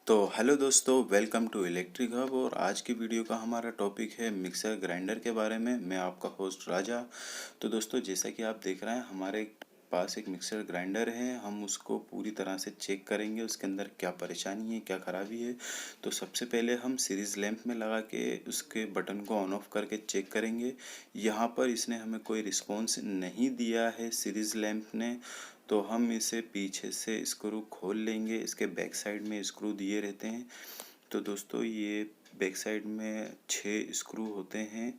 तो हेलो दोस्तों, welcome to electric hub. और आज की वीडियो का हमारा टॉपिक है मिक्सर ग्राइंडर के बारे में। मैं आपका होस्ट राजा। तो दोस्तों, जैसा कि आप देख रहे हैं, हमारे पास एक मिक्सर ग्राइंडर है। हम उसको पूरी तरह से चेक करेंगे, उसके अंदर क्या परेशानी है, क्या ख़राबी है। तो सबसे पहले हम सीरीज़ लैंप में लगा के उसके बटन को ऑन ऑफ करके चेक करेंगे। यहाँ पर इसने हमें कोई रिस्पॉन्स नहीं दिया है सीरीज़ लैंप ने। तो हम इसे पीछे से स्क्रू खोल लेंगे। इसके बैक साइड में स्क्रू दिए रहते हैं। तो दोस्तों, ये बैक साइड में 6 स्क्रू होते हैं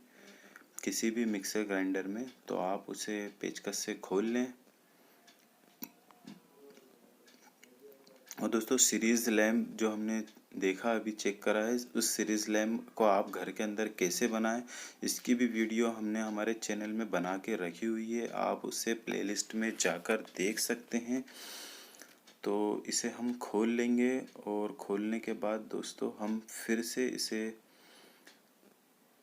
किसी भी मिक्सर ग्राइंडर में। तो आप उसे पेचकस से खोल लें। और दोस्तों, सीरीज़ लैम्प जो हमने देखा, अभी चेक करा है, उस सीरीज़ लैम्प को आप घर के अंदर कैसे बनाएं, इसकी भी वीडियो हमने हमारे चैनल में बना के रखी हुई है। आप उसे प्लेलिस्ट में जाकर देख सकते हैं। तो इसे हम खोल लेंगे और खोलने के बाद दोस्तों हम फिर से इसे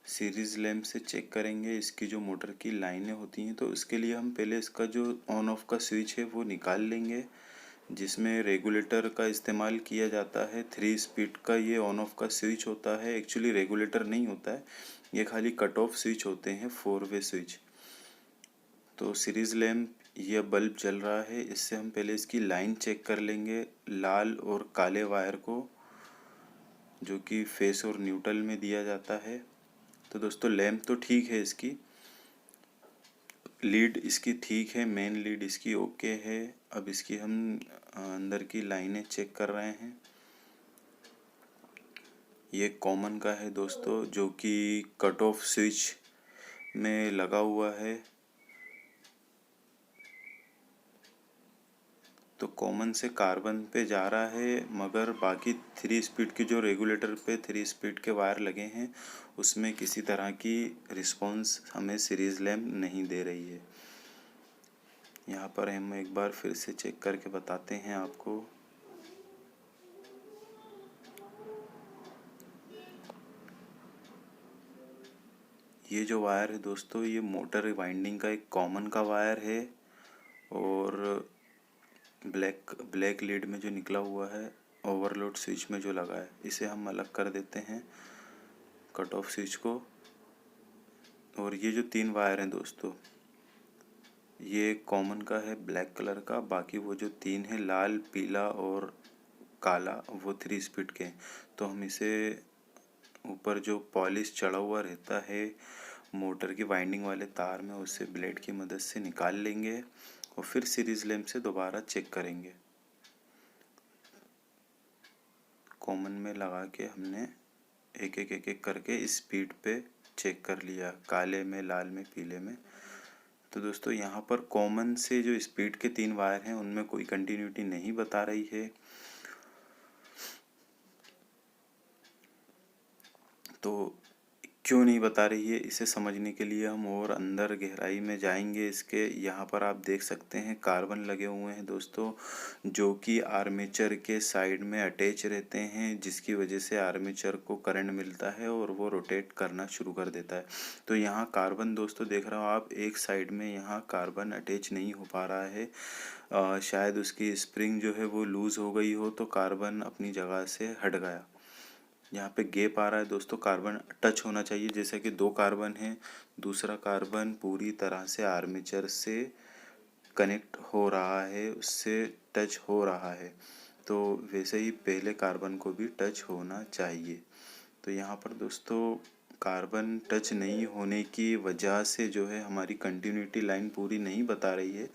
सीरीज़ लैंप से चेक करेंगे। इसकी जो मोटर की लाइनें होती हैं, तो उसके लिए हम पहले इसका जो ऑन ऑफ का स्विच है वो निकाल लेंगे, जिसमें रेगुलेटर का इस्तेमाल किया जाता है। 3 स्पीड का ये ऑन ऑफ का स्विच होता है। एक्चुअली रेगुलेटर नहीं होता है, ये खाली कट ऑफ स्विच होते हैं, 4 वे स्विच। तो सीरीज़ लैंप, यह बल्ब जल रहा है। इससे हम पहले इसकी लाइन चेक कर लेंगे, लाल और काले वायर को, जो कि फेस और न्यूट्रल में दिया जाता है। तो दोस्तों, लैंप तो ठीक है, इसकी लीड इसकी ठीक है, मेन लीड इसकी ओके है। अब इसकी हम अंदर की लाइनें चेक कर रहे हैं। ये कॉमन का है दोस्तों, जो कि कट ऑफ स्विच में लगा हुआ है। तो कॉमन से कार्बन पे जा रहा है, मगर बाकी 3 स्पीड की जो रेगुलेटर पे 3 स्पीड के वायर लगे हैं, उसमें किसी तरह की रिस्पॉन्स हमें सीरीज़ लैंप नहीं दे रही है। यहाँ पर हम एक बार फिर से चेक करके बताते हैं आपको। ये जो वायर है दोस्तों, ये मोटर वाइंडिंग का एक कॉमन का वायर है। और ब्लैक लीड में जो निकला हुआ है, ओवरलोड स्विच में जो लगा है, इसे हम अलग कर देते हैं, कट ऑफ स्विच को। और ये जो 3 वायर हैं दोस्तों, ये कॉमन का है ब्लैक कलर का। बाकी वो जो 3 है, लाल, पीला और काला, वो 3 स्पीड के। तो हम इसे ऊपर जो पॉलिश चढ़ा हुआ रहता है मोटर की वाइंडिंग वाले तार में, उससे ब्लेड की मदद से निकाल लेंगे और फिर सीरीज लैंप से दोबारा चेक करेंगे। कॉमन में लगा के हमने एक एक करके स्पीड पे चेक कर लिया, काले में, लाल में, पीले में। तो दोस्तों, यहाँ पर कॉमन से जो स्पीड के 3 वायर हैं, उनमें कोई कंटिन्यूटी नहीं बता रही है। तो क्यों नहीं बता रही है, इसे समझने के लिए हम और अंदर गहराई में जाएंगे। इसके यहाँ पर आप देख सकते हैं कार्बन लगे हुए हैं दोस्तों, जो कि आर्मेचर के साइड में अटैच रहते हैं, जिसकी वजह से आर्मेचर को करंट मिलता है और वो रोटेट करना शुरू कर देता है। तो यहाँ कार्बन दोस्तों देख रहे हो आप, एक साइड में यहाँ कार्बन अटैच नहीं हो पा रहा है। शायद उसकी स्प्रिंग जो है वो लूज़ हो गई हो, तो कार्बन अपनी जगह से हट गया। यहाँ पे गैप आ रहा है दोस्तों, कार्बन टच होना चाहिए। जैसे कि 2 कार्बन है, दूसरा कार्बन पूरी तरह से आर्मेचर से कनेक्ट हो रहा है, उससे टच हो रहा है। तो वैसे ही पहले कार्बन को भी टच होना चाहिए। तो यहाँ पर दोस्तों कार्बन टच नहीं होने की वजह से जो है हमारी कंटिन्यूटी लाइन पूरी नहीं बता रही है।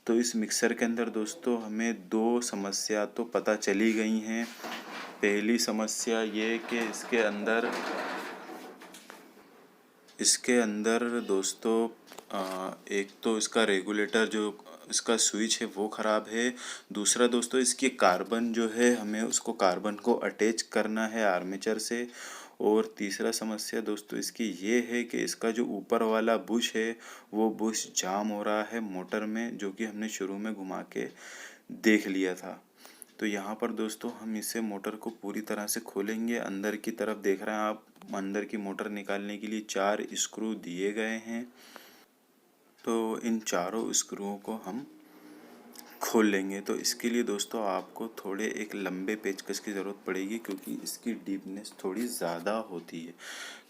तो इस मिक्सर के अंदर दोस्तों हमें 2 समस्या तो पता चली गई हैं। पहली समस्या ये कि इसके अंदर दोस्तों एक तो इसका रेगुलेटर जो इसका स्विच है वो ख़राब है। दूसरा दोस्तों, इसकी कार्बन जो है, हमें उसको कार्बन को अटैच करना है आर्मेचर से। और तीसरा समस्या दोस्तों इसकी ये है कि इसका जो ऊपर वाला बुश है, वो बुश जाम हो रहा है मोटर में, जो कि हमने शुरू में घुमा के देख लिया था। तो यहाँ पर दोस्तों हम इसे मोटर को पूरी तरह से खोलेंगे। अंदर की तरफ देख रहे हैं आप, अंदर की मोटर निकालने के लिए 4 स्क्रू दिए गए हैं। तो इन चारों स्क्रूओं को हम खोल लेंगे। तो इसके लिए दोस्तों आपको थोड़े एक लंबे पेचकस की ज़रूरत पड़ेगी, क्योंकि इसकी डीपनेस थोड़ी ज़्यादा होती है।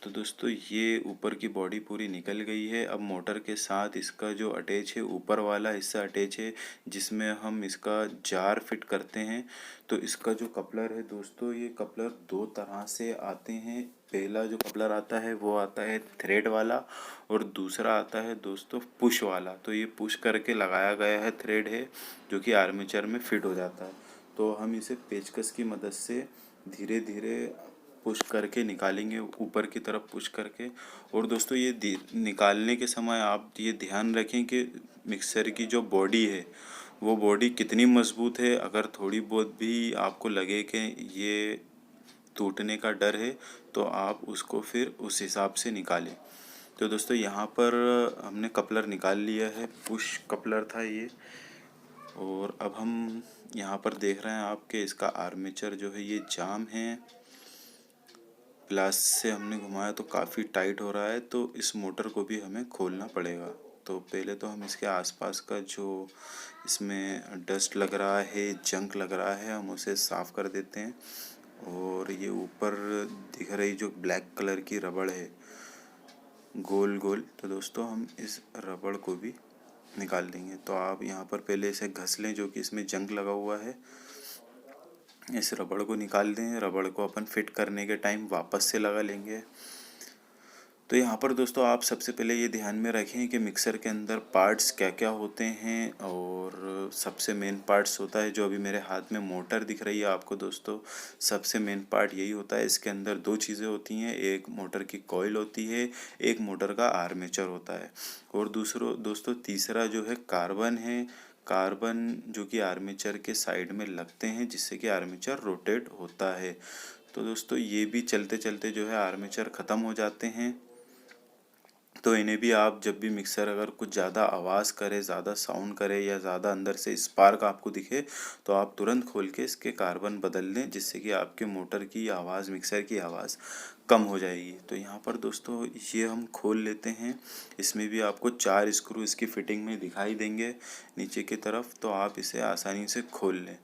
तो दोस्तों ये ऊपर की बॉडी पूरी निकल गई है। अब मोटर के साथ इसका जो अटैच है, ऊपर वाला हिस्सा अटैच है, जिसमें हम इसका जार फिट करते हैं। तो इसका जो कपलर है दोस्तों, ये कपलर दो तरह से आते हैं। पहला जो कपलर आता है वो आता है थ्रेड वाला, और दूसरा आता है दोस्तों पुश वाला। तो ये पुश करके लगाया गया है थ्रेड है, जो कि आर्मेचर में फिट हो जाता है। तो हम इसे पेचकस की मदद से धीरे धीरे पुश करके निकालेंगे, ऊपर की तरफ पुश करके। और दोस्तों ये निकालने के समय आप ये ध्यान रखें कि मिक्सर की जो बॉडी है वो बॉडी कितनी मजबूत है। अगर थोड़ी बहुत भी आपको लगे कि ये टूटने का डर है, तो आप उसको फिर उस हिसाब से निकालें। तो दोस्तों यहाँ पर हमने कपलर निकाल लिया है, पुश कपलर था ये। और अब हम यहाँ पर देख रहे हैं आपके इसका आर्मेचर जो है ये जाम है। प्लास से हमने घुमाया तो काफ़ी टाइट हो रहा है, तो इस मोटर को भी हमें खोलना पड़ेगा। तो पहले तो हम इसके आसपास का जो इसमें डस्ट लग रहा है, जंक लग रहा है, हम उसे साफ़ कर देते हैं। और ये ऊपर दिख रही जो ब्लैक कलर की रबड़ है गोल गोल, तो दोस्तों हम इस रबड़ को भी निकाल देंगे। तो आप यहाँ पर पहले इसे घस लें, जो कि इसमें जंग लगा हुआ है। इस रबड़ को निकाल दें। रबड़ को अपन फिट करने के टाइम वापस से लगा लेंगे। तो यहाँ पर दोस्तों आप सबसे पहले ये ध्यान में रखें कि मिक्सर के अंदर पार्ट्स क्या क्या होते हैं। और सबसे मेन पार्ट्स होता है जो अभी मेरे हाथ में मोटर दिख रही है आपको दोस्तों, सबसे मेन पार्ट यही होता है। इसके अंदर दो चीज़ें होती हैं, एक मोटर की कॉइल होती है, एक मोटर का आर्मेचर होता है। और दोस्तों तीसरा जो है कार्बन है। कार्बन जो कि आर्मेचर के साइड में लगते हैं, जिससे कि आर्मेचर रोटेट होता है। तो दोस्तों ये भी चलते चलते जो है आर्मेचर ख़त्म हो जाते हैं। तो इन्हें भी आप जब भी मिक्सर अगर कुछ ज़्यादा आवाज़ करे, ज़्यादा साउंड करे, या ज़्यादा अंदर से स्पार्क आपको दिखे, तो आप तुरंत खोल के इसके कार्बन बदल लें, जिससे कि आपके मोटर की आवाज़, मिक्सर की आवाज़ कम हो जाएगी। तो यहाँ पर दोस्तों ये हम खोल लेते हैं। इसमें भी आपको 4 स्क्रू इसकी फिटिंग में दिखाई देंगे नीचे की तरफ, तो आप इसे आसानी से खोल लें।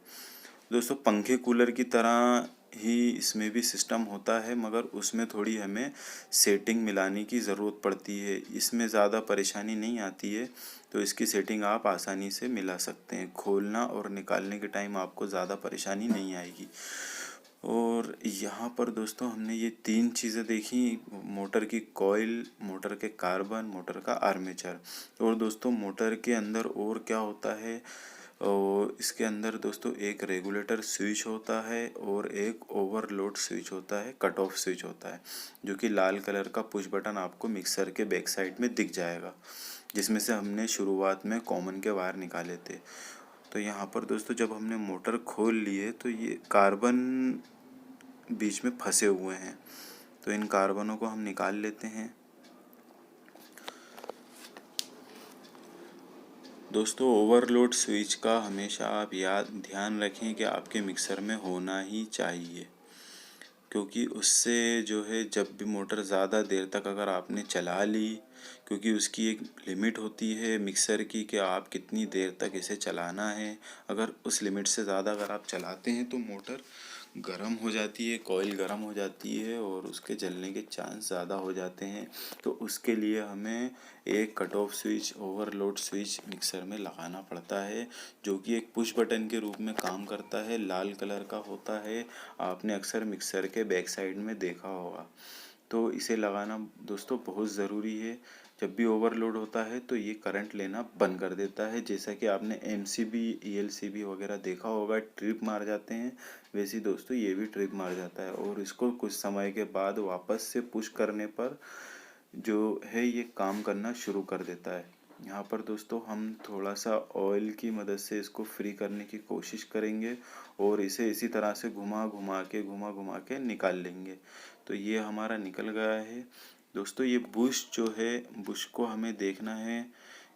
दोस्तों पंखे कूलर की तरह ही इसमें भी सिस्टम होता है, मगर उसमें थोड़ी हमें सेटिंग मिलाने की ज़रूरत पड़ती है। इसमें ज़्यादा परेशानी नहीं आती है, तो इसकी सेटिंग आप आसानी से मिला सकते हैं। खोलना और निकालने के टाइम आपको ज़्यादा परेशानी नहीं आएगी। और यहाँ पर दोस्तों हमने ये 3 चीज़ें देखी, मोटर की कॉइल, मोटर के कार्बन, मोटर का आर्मेचर। और दोस्तों मोटर के अंदर और क्या होता है, और इसके अंदर दोस्तों एक रेगुलेटर स्विच होता है और एक ओवरलोड स्विच होता है, कट ऑफ स्विच होता है, जो कि लाल कलर का पुश बटन आपको मिक्सर के बैक साइड में दिख जाएगा, जिसमें से हमने शुरुआत में कॉमन के वायर निकाले थे। तो यहाँ पर दोस्तों जब हमने मोटर खोल लिए, तो ये कार्बन बीच में फंसे हुए हैं, तो इन कार्बनों को हम निकाल लेते हैं। दोस्तों ओवरलोड स्विच का हमेशा आप ध्यान रखें कि आपके मिक्सर में होना ही चाहिए, क्योंकि उससे जो है जब भी मोटर ज़्यादा देर तक अगर आपने चला ली, क्योंकि उसकी एक लिमिट होती है मिक्सर की कि आप कितनी देर तक इसे चलाना है। अगर उस लिमिट से ज़्यादा अगर आप चलाते हैं तो मोटर गर्म हो जाती है, कॉइल गर्म हो जाती है और उसके जलने के चांस ज़्यादा हो जाते हैं। तो उसके लिए हमें एक cut off switch, overload switch mixer में लगाना पड़ता है, जो कि एक पुश बटन के रूप में काम करता है, लाल कलर का होता है। आपने अक्सर मिक्सर के बैक साइड में देखा होगा। तो इसे लगाना दोस्तों बहुत ज़रूरी है। जब भी ओवरलोड होता है तो ये करंट लेना बंद कर देता है। जैसा कि आपने एमसीबी, ईएलसीबी वगैरह देखा होगा, ट्रिप मार जाते हैं, वैसे ही दोस्तों ये भी ट्रिप मार जाता है। और इसको कुछ समय के बाद वापस से पुश करने पर जो है ये काम करना शुरू कर देता है। यहाँ पर दोस्तों हम थोड़ा सा ऑयल की मदद से इसको फ्री करने की कोशिश करेंगे और इसे इसी तरह से घुमा घुमा के निकाल लेंगे। तो ये हमारा निकल गया है। दोस्तों ये बुश जो है, बुश को हमें देखना है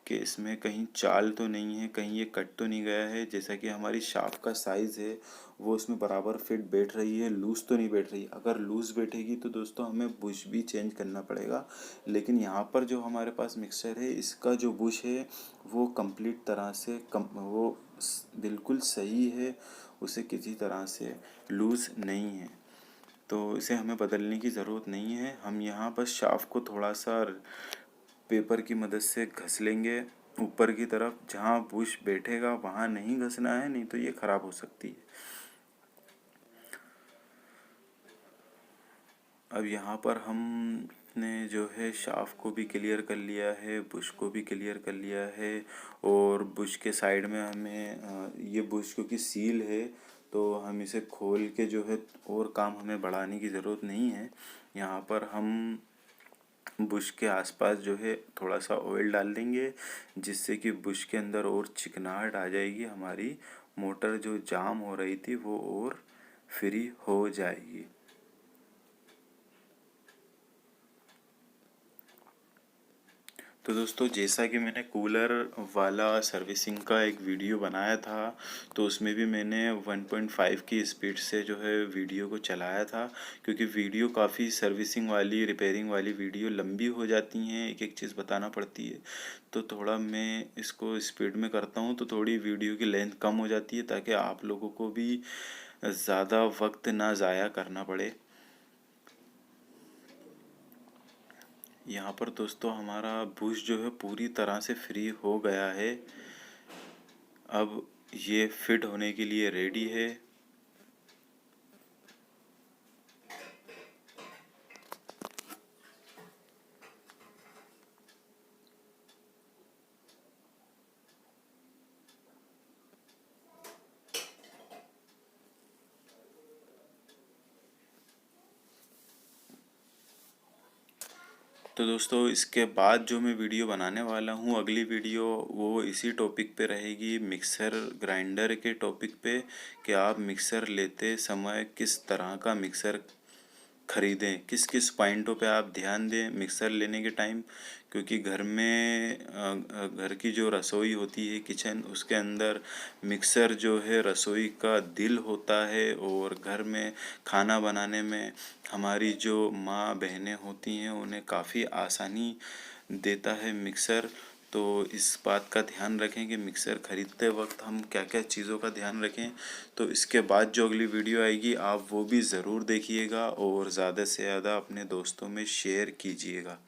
कि इसमें कहीं चाल तो नहीं है, कहीं ये कट तो नहीं गया है। जैसा कि हमारी शाफ्ट का साइज़ है वो उसमें बराबर फिट बैठ रही है, लूज़ तो नहीं बैठ रही। अगर लूज़ बैठेगी तो दोस्तों हमें बुश भी चेंज करना पड़ेगा। लेकिन यहाँ पर जो हमारे पास मिक्सचर है, इसका जो बुश है वो कंप्लीट तरह से वो बिल्कुल सही है, उसे किसी तरह से लूज़ नहीं है, तो इसे हमें बदलने की ज़रूरत नहीं है। हम यहाँ बस शाफ्ट को थोड़ा सा पेपर की मदद से घस लेंगे ऊपर की तरफ, जहाँ बुश बैठेगा वहाँ नहीं घसना है, नहीं तो ये ख़राब हो सकती है। अब यहाँ पर हमने जो है शाफ्ट को भी क्लियर कर लिया है, बुश को भी क्लियर कर लिया है, और बुश के साइड में हमें ये बुश क्योंकि सील है तो हम इसे खोल के जो है और काम हमें बढ़ाने की ज़रूरत नहीं है। यहाँ पर हम बुश के आसपास जो है थोड़ा सा ऑयल डाल देंगे, जिससे कि बुश के अंदर और चिकनाहट आ जाएगी, हमारी मोटर जो जाम हो रही थी वो और फ्री हो जाएगी। तो दोस्तों, जैसा कि मैंने कूलर वाला सर्विसिंग का एक वीडियो बनाया था, तो उसमें भी मैंने 1.5 की स्पीड से जो है वीडियो को चलाया था, क्योंकि वीडियो काफ़ी सर्विसिंग वाली, रिपेयरिंग वाली वीडियो लंबी हो जाती हैं, एक एक चीज़ बताना पड़ती है, तो थोड़ा मैं इसको स्पीड में करता हूँ तो थोड़ी वीडियो की लेंथ कम हो जाती है, ताकि आप लोगों को भी ज़्यादा वक्त ना ज़ाया करना पड़े। यहाँ पर दोस्तों हमारा बुश जो है पूरी तरह से फ्री हो गया है। अब ये फिट होने के लिए रेडी है। तो दोस्तों, इसके बाद जो मैं वीडियो बनाने वाला हूँ, अगली वीडियो, वो इसी टॉपिक पे रहेगी, मिक्सर ग्राइंडर के टॉपिक पे, कि आप मिक्सर लेते समय किस तरह का मिक्सर खरीदें, किस किस पॉइंटों पे आप ध्यान दें मिक्सर लेने के टाइम, क्योंकि घर में घर की जो रसोई होती है, किचन, उसके अंदर मिक्सर जो है रसोई का दिल होता है, और घर में खाना बनाने में हमारी जो माँ बहनें होती हैं उन्हें काफ़ी आसानी देता है मिक्सर। तो इस बात का ध्यान रखें कि मिक्सर ख़रीदते वक्त हम क्या क्या चीज़ों का ध्यान रखें। तो इसके बाद जो अगली वीडियो आएगी आप वो भी ज़रूर देखिएगा, और ज़्यादा से ज़्यादा अपने दोस्तों में शेयर कीजिएगा।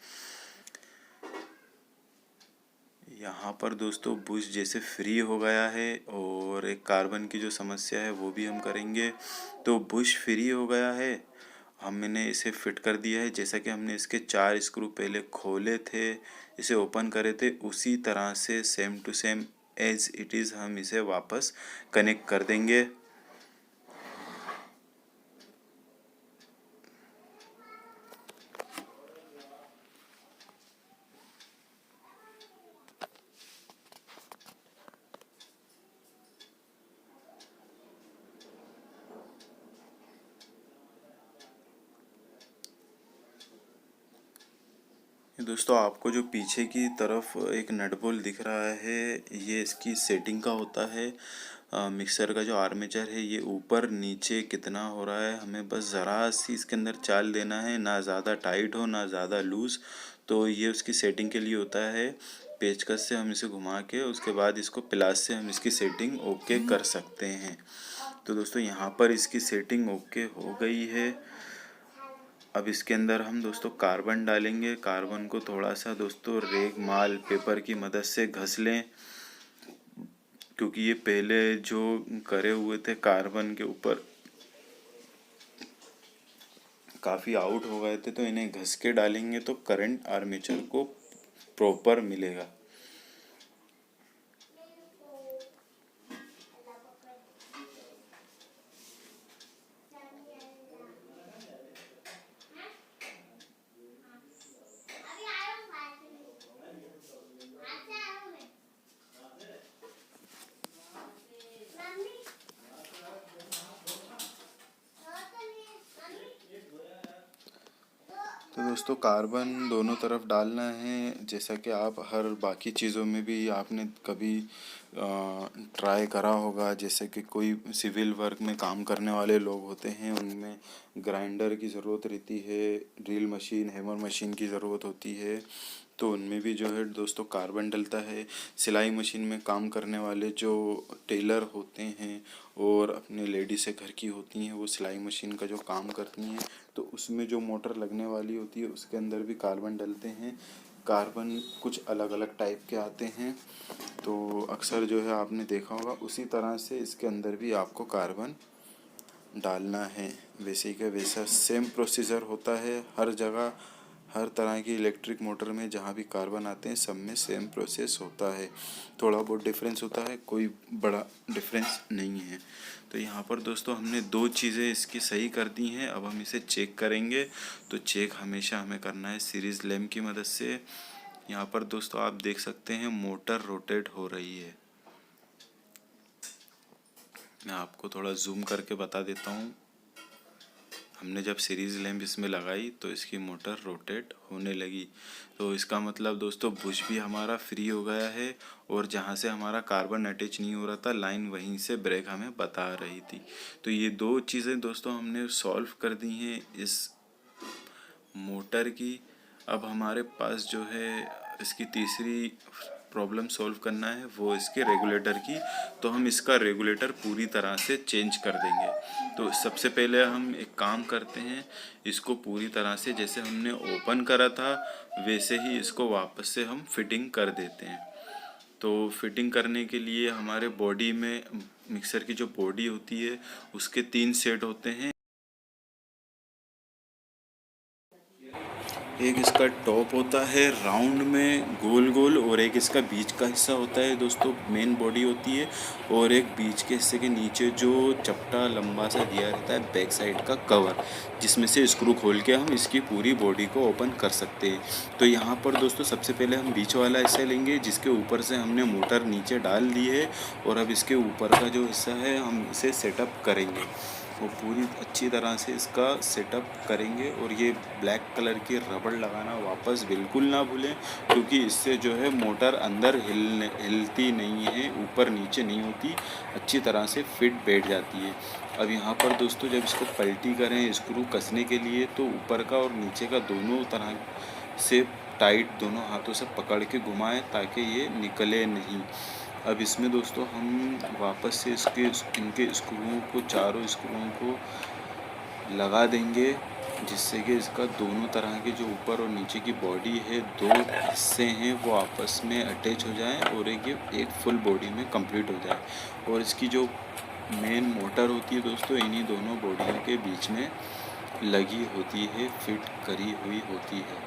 यहाँ पर दोस्तों बुश जैसे फ्री हो गया है, और एक कार्बन की जो समस्या है वो भी हम करेंगे। तो बुश फ्री हो गया है, हमने इसे फिट कर दिया है, जैसा कि हमने इसके 4 स्क्रू पहले खोले थे, इसे ओपन करे थे, उसी तरह से same to same as it is हम इसे वापस कनेक्ट कर देंगे। दोस्तों, आपको जो पीछे की तरफ एक नट बोल्ट दिख रहा है, ये इसकी सेटिंग का होता है। मिक्सर का जो आर्मेचर है ये ऊपर नीचे कितना हो रहा है, हमें बस ज़रा सी इसके अंदर चाल देना है, ना ज़्यादा टाइट हो ना ज़्यादा लूज़। तो ये उसकी सेटिंग के लिए होता है। पेचकस से हम इसे घुमा के उसके बाद इसको प्लास से हम इसकी सेटिंग ओके कर सकते हैं। तो दोस्तों, यहाँ पर इसकी सेटिंग ओके हो गई है। अब इसके अंदर हम दोस्तों कार्बन डालेंगे। कार्बन को थोड़ा सा दोस्तों रेग माल पेपर की मदद से घस लें, क्योंकि ये पहले जो करे हुए थे कार्बन के ऊपर काफ़ी आउट हो गए थे, तो इन्हें घस के डालेंगे तो करंट आर्मेचर को प्रॉपर मिलेगा। तो दोस्तों, कार्बन दोनों तरफ डालना है, जैसा कि आप हर बाकी चीज़ों में भी आपने कभी ट्राई करा होगा, जैसे कि कोई सिविल वर्क में काम करने वाले लोग होते हैं, उनमें ग्राइंडर की ज़रूरत रहती है, ड्रिल मशीन, हैमर मशीन की ज़रूरत होती है। तो उनमें भी जो है दोस्तों कार्बन डलता है। सिलाई मशीन में काम करने वाले जो टेलर होते हैं और अपने लेडीज़ें घर की होती हैं, वो सिलाई मशीन का जो काम करती हैं, तो उसमें जो मोटर लगने वाली होती है उसके अंदर भी कार्बन डलते हैं। कार्बन कुछ अलग अलग टाइप के आते हैं, तो अक्सर जो है आपने देखा होगा, उसी तरह से इसके अंदर भी आपको कार्बन डालना है। वैसे का वैसा सेम प्रोसीजर होता है हर जगह, हर तरह की इलेक्ट्रिक मोटर में जहाँ भी कार्बन आते हैं सब में सेम प्रोसेस होता है। थोड़ा बहुत डिफरेंस होता है, कोई बड़ा डिफरेंस नहीं है। तो यहाँ पर दोस्तों हमने दो चीज़ें इसकी सही कर दी हैं। अब हम इसे चेक करेंगे। तो चेक हमेशा हमें करना है सीरीज़ लैंप की मदद से। यहाँ पर दोस्तों आप देख सकते हैं मोटर रोटेट हो रही है। मैं आपको थोड़ा जूम करके बता देता हूँ। हमने जब सीरीज़ लैंप इसमें लगाई तो इसकी मोटर रोटेट होने लगी। तो इसका मतलब दोस्तों बुश भी हमारा फ्री हो गया है, और जहाँ से हमारा कार्बन अटैच नहीं हो रहा था लाइन, वहीं से ब्रेक हमें बता रही थी। तो ये दो चीज़ें दोस्तों हमने सॉल्व कर दी हैं इस मोटर की। अब हमारे पास जो है इसकी तीसरी प्रॉब्लम सॉल्व करना है, वो इसके रेगुलेटर की। तो हम इसका रेगुलेटर पूरी तरह से चेंज कर देंगे। तो सबसे पहले हम एक काम करते हैं, इसको पूरी तरह से जैसे हमने ओपन करा था वैसे ही इसको वापस से हम फिटिंग कर देते हैं। तो फिटिंग करने के लिए हमारे बॉडी में, मिक्सर की जो बॉडी होती है उसके 3 सेट होते हैं। एक इसका टॉप होता है राउंड में गोल गोल, और एक इसका बीच का हिस्सा होता है दोस्तों, मेन बॉडी होती है, और एक बीच के हिस्से के नीचे जो चपटा लंबा सा दिया रहता है बैक साइड का कवर, जिसमें से स्क्रू खोल के हम इसकी पूरी बॉडी को ओपन कर सकते हैं। तो यहाँ पर दोस्तों सबसे पहले हम बीच वाला हिस्सा लेंगे, जिसके ऊपर से हमने मोटर नीचे डाल दी है, और अब इसके ऊपर का जो हिस्सा है हम इसे सेटअप करेंगे। वो पूरी अच्छी तरह से इसका सेटअप करेंगे। और ये ब्लैक कलर की रबड़ लगाना वापस बिल्कुल ना भूलें, क्योंकि इससे जो है मोटर अंदर हिलती नहीं है, ऊपर नीचे नहीं होती, अच्छी तरह से फिट बैठ जाती है। अब यहाँ पर दोस्तों जब इसको पलटी करें स्क्रू कसने के लिए, तो ऊपर का और नीचे का दोनों तरह से टाइट दोनों हाथों से पकड़ के घुमाएं ताकि ये निकले नहीं। अब इसमें दोस्तों हम वापस से इनके स्क्रूओं को, चारों स्क्रूओं को लगा देंगे, जिससे कि इसका दोनों तरह के जो ऊपर और नीचे की बॉडी है, दो हिस्से हैं, वो आपस में अटैच हो जाएं और एक फुल बॉडी में कंप्लीट हो जाए। और इसकी जो मेन मोटर होती है दोस्तों इन्हीं दोनों बॉडियों के बीच में लगी होती है, फिट करी हुई होती है।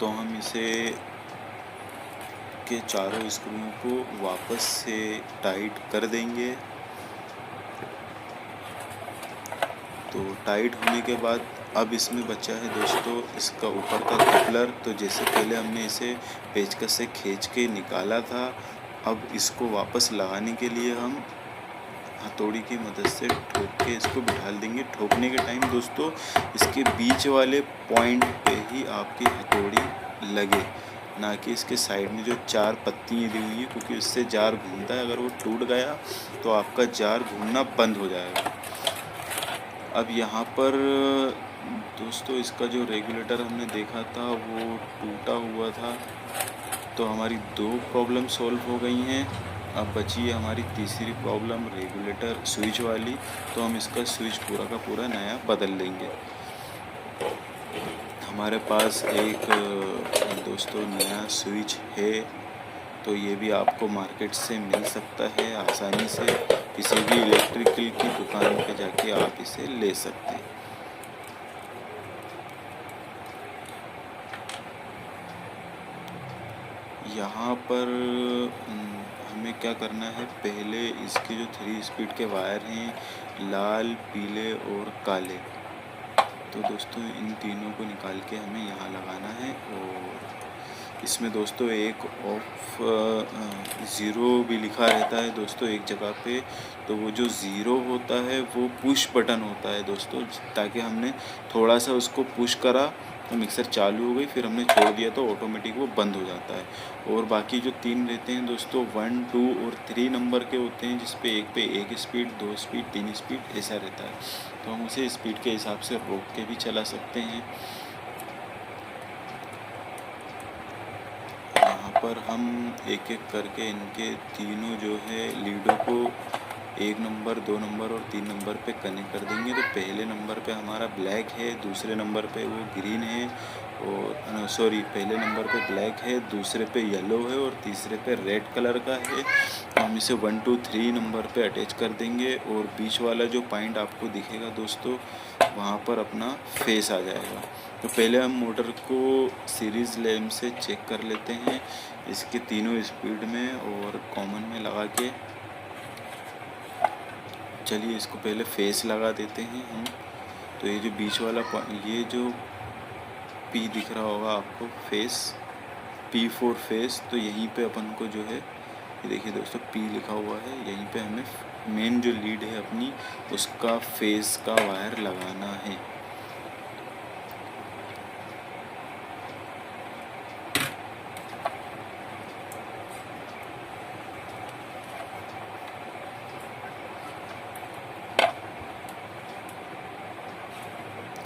तो हम इसे के चारों स्क्रूओं को वापस से टाइट कर देंगे। तो टाइट होने के बाद अब इसमें बचा है दोस्तों इसका ऊपर का कपलर। तो जैसे पहले हमने इसे पेचकस से खींच के निकाला था, अब इसको वापस लगाने के लिए हम हथौड़ी की मदद से ठोक के इसको बिठा देंगे। ठोकने के टाइम दोस्तों इसके बीच वाले पॉइंट पे ही आपकी हथौड़ी लगे, ना कि इसके साइड में जो 4 पत्तियाँ दी हुई हैं, क्योंकि इससे जार घूमता है। अगर वो टूट गया तो आपका जार घूमना बंद हो जाएगा। अब यहाँ पर दोस्तों इसका जो रेगुलेटर हमने देखा था वो टूटा हुआ था, तो हमारी 2 प्रॉब्लम सॉल्व हो गई हैं। अब बची है हमारी तीसरी प्रॉब्लम रेगुलेटर स्विच वाली। तो हम इसका स्विच पूरा का पूरा नया बदल लेंगे। हमारे पास एक दोस्तों नया स्विच है, तो ये भी आपको मार्केट से मिल सकता है आसानी से। किसी भी इलेक्ट्रिकल की दुकान पे जाके आप इसे ले सकते हैं। यहाँ पर हमें क्या करना है, पहले इसके जो 3 स्पीड के वायर हैं, लाल, पीले और काले, तो दोस्तों इन तीनों को निकाल के हमें यहाँ लगाना है। और इसमें दोस्तों एक ऑफ 0 भी लिखा रहता है दोस्तों एक जगह पे। तो वो जो 0 होता है वो पुश बटन होता है दोस्तों, ताकि हमने थोड़ा सा उसको पुश करा तो मिक्सर चालू हो गई, फिर हमने छोड़ दिया तो ऑटोमेटिक वो बंद हो जाता है। और बाकी जो 3 रहते हैं दोस्तों 1, 2 और 3 नंबर के होते हैं, जिस पे एक स्पीड, 2 स्पीड, 3 स्पीड ऐसा रहता है। तो हम उसे स्पीड के हिसाब से रोक के भी चला सकते हैं। पर हम एक एक करके इनके तीनों जो है लीडों को 1 नंबर, 2 नंबर और 3 नंबर पे कनेक्ट कर देंगे। तो पहले नंबर पे हमारा ब्लैक है, दूसरे नंबर पे वो ग्रीन है, और सॉरी, पहले नंबर पे ब्लैक है, दूसरे पे येलो है और तीसरे पे रेड कलर का है। हम इसे 1 2 3 नंबर पे अटैच कर देंगे और बीच वाला जो पॉइंट आपको दिखेगा दोस्तों, वहाँ पर अपना फेस आ जाएगा। तो पहले हम मोटर को सीरीज़ लैम्प से चेक कर लेते हैं इसके तीनों स्पीड में और कॉमन में लगा के। चलिए इसको पहले फेस लगा देते हैं हम। तो ये जो बीच वाला ये जो P दिख रहा होगा आपको, फेस, P4 फेस, तो यहीं पे अपन को जो है, ये देखिए दोस्तों P लिखा हुआ है, यहीं पे हमें मेन जो लीड है अपनी उसका फेस का वायर लगाना है।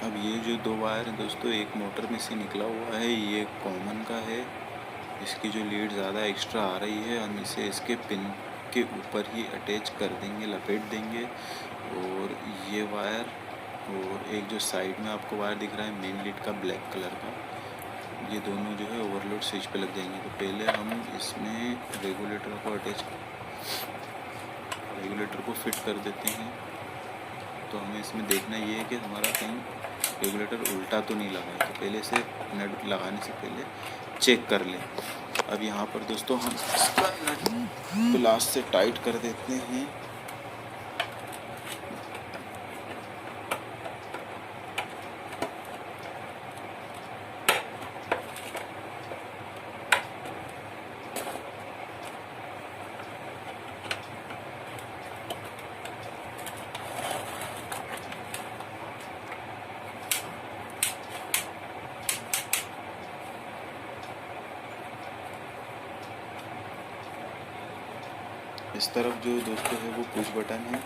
अब ये जो 2 वायर हैं दोस्तों, एक मोटर में से निकला हुआ है, ये कॉमन का है, इसकी जो लीड ज़्यादा एक्स्ट्रा आ रही है, हम इसे इसके पिन के ऊपर ही अटैच कर देंगे, लपेट देंगे। और ये वायर और एक जो साइड में आपको वायर दिख रहा है मेन लीड का ब्लैक कलर का, ये दोनों जो है ओवरलोड स्विच पे लग जाएंगे। तो पहले हम इसमें रेगुलेटर को फिट कर देते हैं। तो हमें इसमें देखना ये है कि हमारा कहीं रेगुलेटर उल्टा तो नहीं लगा है, तो पहले से नट लगाने से पहले चेक कर लें। अब यहाँ पर दोस्तों हम इसका नट प्लास से टाइट कर देते हैं। इस तरफ जो दोस्तों है वो पुश बटन है।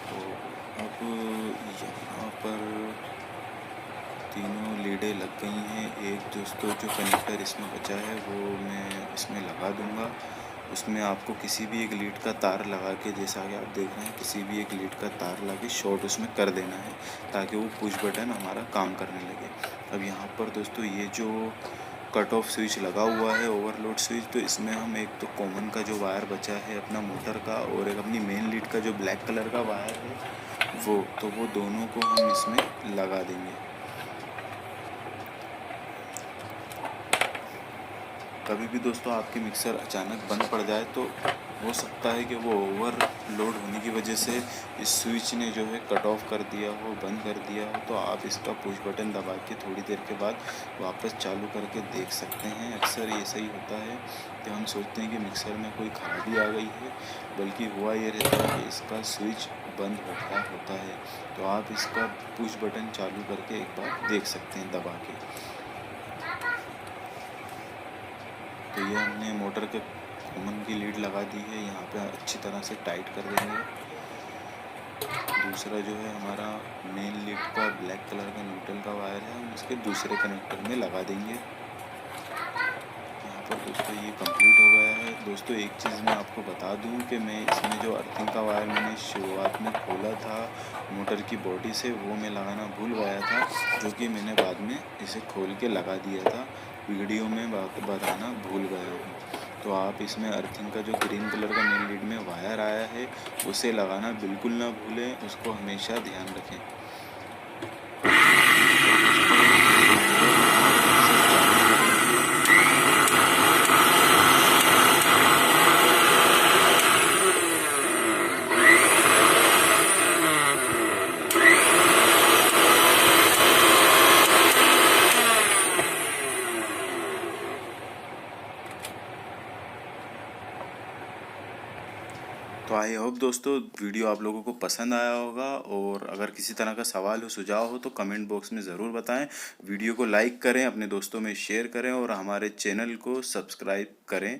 तो अब यहाँ पर तीनों लीडें लग गई हैं। एक दोस्तों जो कनेक्टर इसमें बचा है वो मैं इसमें लगा दूँगा। उसमें आपको किसी भी एक लीड का तार लगा के, जैसा कि आप देख रहे हैं, किसी भी एक लीड का तार लगा के शॉर्ट उसमें कर देना है ताकि वो पुश बटन हमारा काम करने लगे। अब यहाँ पर दोस्तों ये जो कट ऑफ स्विच लगा हुआ है, ओवरलोड स्विच, तो इसमें हम एक तो कॉमन का जो वायर बचा है अपना मोटर का और एक अपनी मेन लीड का जो ब्लैक कलर का वायर है वो दोनों को हम इसमें लगा देंगे। कभी भी दोस्तों आपके मिक्सर अचानक बंद पड़ जाए तो हो सकता है कि वो ओवरलोड होने की वजह से इस स्विच ने जो है कट ऑफ कर दिया हो, बंद कर दिया हो। तो आप इसका पुश बटन दबा के थोड़ी देर के बाद वापस चालू करके देख सकते हैं। अक्सर ऐसा ही होता है कि हम सोचते हैं कि मिक्सर में कोई खराबी आ गई है, बल्कि हुआ ये रहता है कि इसका स्विच बंद होता है। तो आप इसका पुश बटन चालू करके एक बार देख सकते हैं दबा के। तो ये हमने मोटर के कॉमन की लीड लगा दी है, यहाँ पे अच्छी तरह से टाइट कर देंगे। दूसरा जो है हमारा मेन लीड का ब्लैक कलर का न्यूट्रल का वायर है, हम इसके दूसरे कनेक्टर में लगा देंगे। यहाँ पर दोस्तों ये कंप्लीट हो गया है। दोस्तों एक चीज़ मैं आपको बता दूँ कि मैं इसमें जो अर्थिंग का वायर मैंने शुरुआत में खोला था मोटर की बॉडी से, वो मैं लगाना भूल गया था, जो कि मैंने बाद में इसे खोल के लगा दिया था। वीडियो में बताना भूल गया हूँ। तो आप इसमें अर्थिंग का जो ग्रीन कलर का मेन लीड में वायर आया है उसे लगाना बिल्कुल ना भूलें, उसको हमेशा ध्यान रखें। तो आई होप दोस्तों वीडियो आप लोगों को पसंद आया होगा, और अगर किसी तरह का सवाल हो, सुझाव हो तो कमेंट बॉक्स में ज़रूर बताएं। वीडियो को लाइक करें, अपने दोस्तों में शेयर करें और हमारे चैनल को सब्सक्राइब करें।